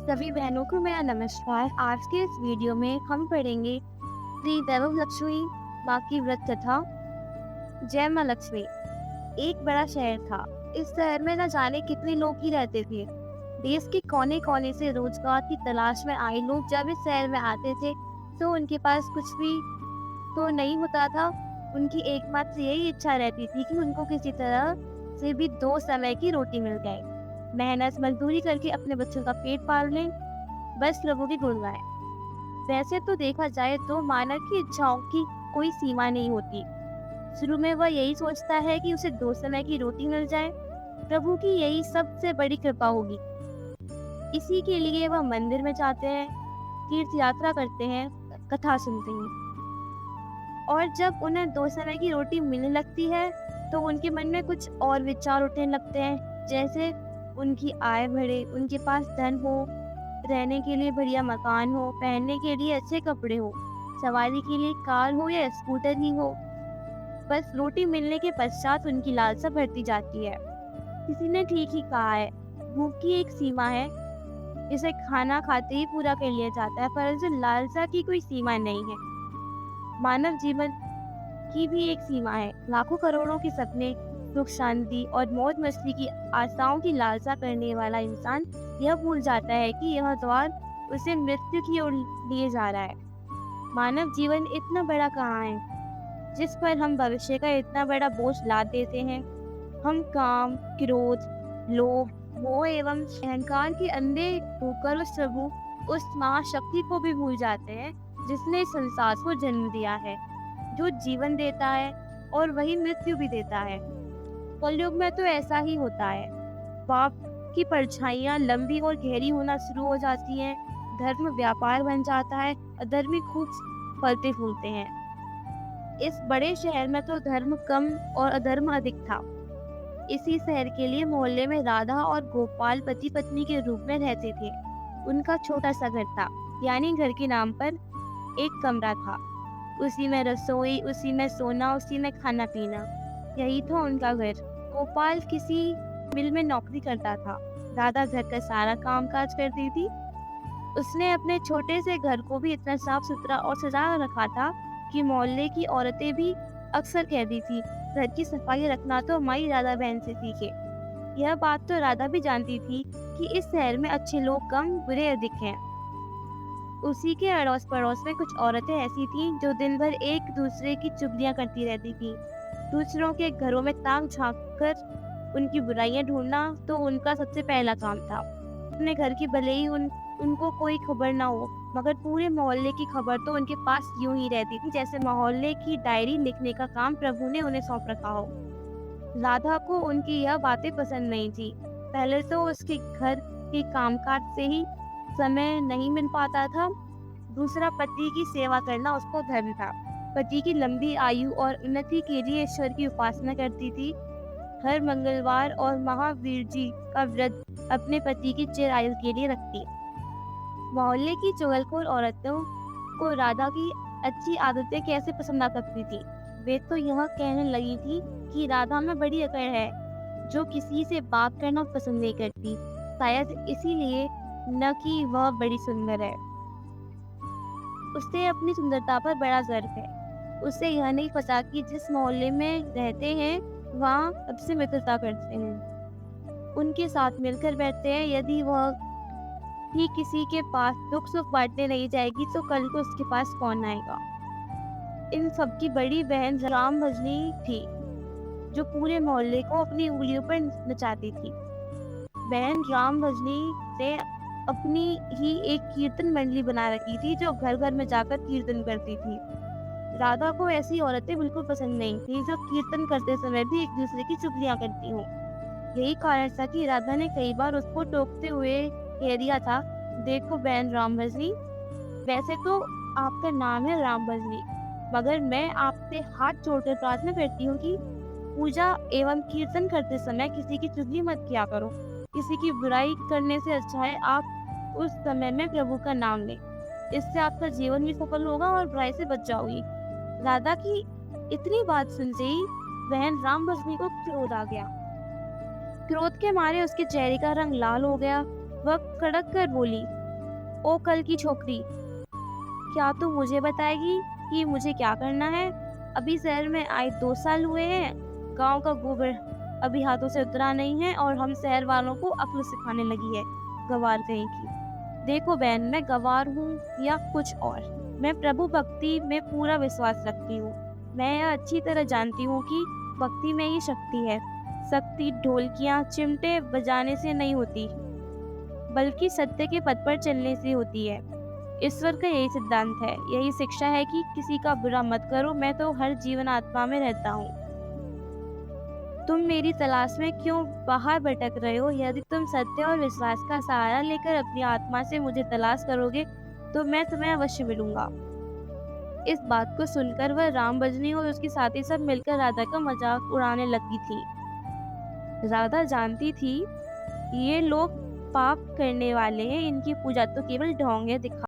सभी बहनों को मेरा नमस्कार। आज के इस वीडियो में हम पढ़ेंगे श्री वैभव लक्ष्मी माँ की व्रत कथा। जय माँ लक्ष्मी। एक बड़ा शहर था। इस शहर में न जाने कितने लोग ही रहते थे। देश के कोने कोने से रोजगार की तलाश में आए लोग जब इस शहर में आते थे तो उनके पास कुछ भी तो नहीं होता था। उनकी एकमात्र यही इच्छा रहती थी कि उनको किसी तरह से भी 2 समय की रोटी मिल जाए। मेहनत मजदूरी करके अपने बच्चों का पेट पाल लें, बस प्रभु की गुण गाएं। वैसे तो देखा जाए तो मानव की इच्छाओं की कोई सीमा नहीं होती। शुरू में वह यही सोचता है कि उसे 2 समय की रोटी मिल जाए, प्रभु की यही सबसे बड़ी कृपा होगी। इसी के लिए वह मंदिर में जाते हैं, तीर्थ यात्रा करते हैं, कथा सुनते हैं। और जब उन्हें 2 समय की रोटी मिलने लगती है तो उनके मन में कुछ और विचार उठने लगते हैं, जैसे उनकी आय बढ़े, उनके पास धन हो, रहने के लिए बढ़िया मकान हो, पहनने के लिए अच्छे कपड़े हो, सवारी के लिए कार हो या स्कूटर ही हो। बस रोटी मिलने के पश्चात उनकी लालसा बढ़ती जाती है। किसी ने ठीक ही कहा है, भूख की एक सीमा है जिसे खाना खाते ही पूरा कर लिया जाता है, परंतु लालसा की कोई सीमा नहीं है। मानव जीवन की भी एक सीमा है। लाखों करोड़ों के सपने, सुख शांति और मौज मस्ती की आशाओं की लालसा करने वाला इंसान यह भूल जाता है कि यह द्वार उसे मृत्यु की ओर लिए जा रहा है। मानव जीवन इतना बड़ा कहाँ है जिस पर हम भविष्य का इतना बड़ा बोझ लाद देते हैं। हम काम, क्रोध, लोभ, मोह एवं अहंकार के अंधे होकर उस प्रभु, उस महाशक्ति को भी भूल जाते हैं जिसने इस संसार को जन्म दिया है, जो जीवन देता है और वही मृत्यु भी देता है। कलयुग में तो ऐसा ही होता है। पाप की परछाइयां लंबी और गहरी होना शुरू हो जाती हैं। धर्म व्यापार बन जाता है, अधर्मी खूब फलते फूलते हैं। इस बड़े शहर में तो धर्म कम और अधर्म अधिक था। इसी शहर के लिए मोहल्ले में राधा और गोपाल पति पत्नी के रूप में रहते थे। उनका छोटा सा घर था, यानी घर के नाम पर एक कमरा था। उसी में रसोई, उसी में सोना, उसी में खाना पीना, यही था उनका घर। गोपाल किसी मिल में नौकरी करता था। राधा घर का सारा काम काज करती थी। उसने अपने छोटे से घर को भी इतना साफ सुथरा और सजा रखा था कि मोहल्ले की औरतें भी अक्सर कहती थी, घर की सफाई रखना तो हमारी राधा बहन से सीखे। यह बात तो राधा भी जानती थी कि इस शहर में अच्छे लोग कम, बुरे अधिक हैं। उसी के अड़ोस पड़ोस में कुछ औरतें ऐसी थीं जो दिन भर एक दूसरे की चुगलियां करती रहती थीं। दूसरों के घरों में ताक झांक कर उनकी बुराइयां ढूंढना तो उनका सबसे पहला काम था। अपने घर की भले ही उनको कोई खबर ना हो, मगर पूरे मोहल्ले की खबर तो उनके पास यूं ही रहती थी जैसे मोहल्ले की डायरी लिखने का काम प्रभु ने उन्हें सौंप रखा हो। राधा को उनकी यह बातें पसंद नहीं थी। पहले तो उसके घर के कामकाज से ही समय नहीं मिल पाता था। दूसरा, पति की सेवा करना उसको धर्म था। पति की लंबी आयु और उन्नति के लिए ईश्वर की उपासना करती थी। हर मंगलवार और महावीर जी का व्रत अपने पति की चिर आयु के लिए रखती। मोहल्ले की चुगलखोर औरतों को राधा की अच्छी आदतें कैसे पसंद आ सकती थी। वे तो यह कहने लगी थी कि राधा में बड़ी अकड़ है, जो किसी से बात करना पसंद नहीं करती, शायद इसीलिए न कि वह बड़ी सुंदर है। उसे अपनी सुंदरता पर बड़ा गर्व है। उसे यह नहीं पता कि जिस मोहल्ले में रहते हैं वहाँ सबसे मित्रता करते हैं, उनके साथ मिलकर बैठते हैं। यदि वह ही किसी के पास दुख सुख बांटने नहीं जाएगी तो कल को उसके पास कौन आएगा। इन सबकी बड़ी बहन राम भजनी थी, जो पूरे मोहल्ले को अपनी उंगलियों पर नचाती थी। बहन राम भजनी ने अपनी ही एक कीर्तन मंडली बना रखी थी, जो घर घर में जाकर कीर्तन करती थी। राधा को ऐसी औरतें बिल्कुल पसंद नहीं थी जो कीर्तन करते समय भी एक दूसरे की चुगलियां करती हों। यही कारण था कि राधा ने कई बार उसको टोकते हुए कह दिया था, देखो बहन राम भजनी, वैसे तो आपका नाम है राम भजनी, मगर मैं आपसे हाथ जोड़कर प्रार्थना करती हूँ कि पूजा एवं कीर्तन करते समय किसी की चुगली मत किया करो। किसी की बुराई करने से अच्छा है आप उस समय में प्रभु का नाम लें। इससे आपका जीवन भी सफल होगा और बुराई से बच जाओगी। राधा की इतनी बात सुनते ही बहन राम भजनी को क्रोध आ गया। क्रोध के मारे उसके चेहरे का रंग लाल हो गया। वह कड़क कर बोली, ओ कल की छोकरी, क्या तू मुझे बताएगी कि मुझे क्या करना है? अभी शहर में आए 2 साल हुए हैं, गांव का गोबर अभी हाथों से उतरा नहीं है और हम शहर वालों को अक्ल सिखाने लगी है, गंवार कहीं की। देखो बहन, मैं गंवार हूँ या कुछ और, मैं प्रभु भक्ति में पूरा विश्वास रखती हूँ। मैं यह अच्छी तरह जानती हूँ कि भक्ति में ही शक्ति है। शक्ति ढोलकियाँ, चिमटे बजाने से नहीं होती, बल्कि सत्य के पथ पर चलने से होती है। ईश्वर का यही सिद्धांत है, यही शिक्षा है कि किसी का बुरा मत करो। मैं तो हर जीवन आत्मा में रहता हूँ। तुम मेरी तलाश में क्यों बाहर भटक रहे हो? यदि तुम सत्य और विश्वास का सहारा लेकर अपनी आत्मा से मुझे तलाश करोगे, तो मैं तुम्हें अवश्य मिलूंगा। इस बात को सुनकर वह राम भजनी और उसकी साथी सब मिलकर राधा का मजाक उड़ाने लगी थी। राधा जानती थी ये लोग पाप करने वाले हैं, इनकी पूजा तो केवल ढोंग है, दिखा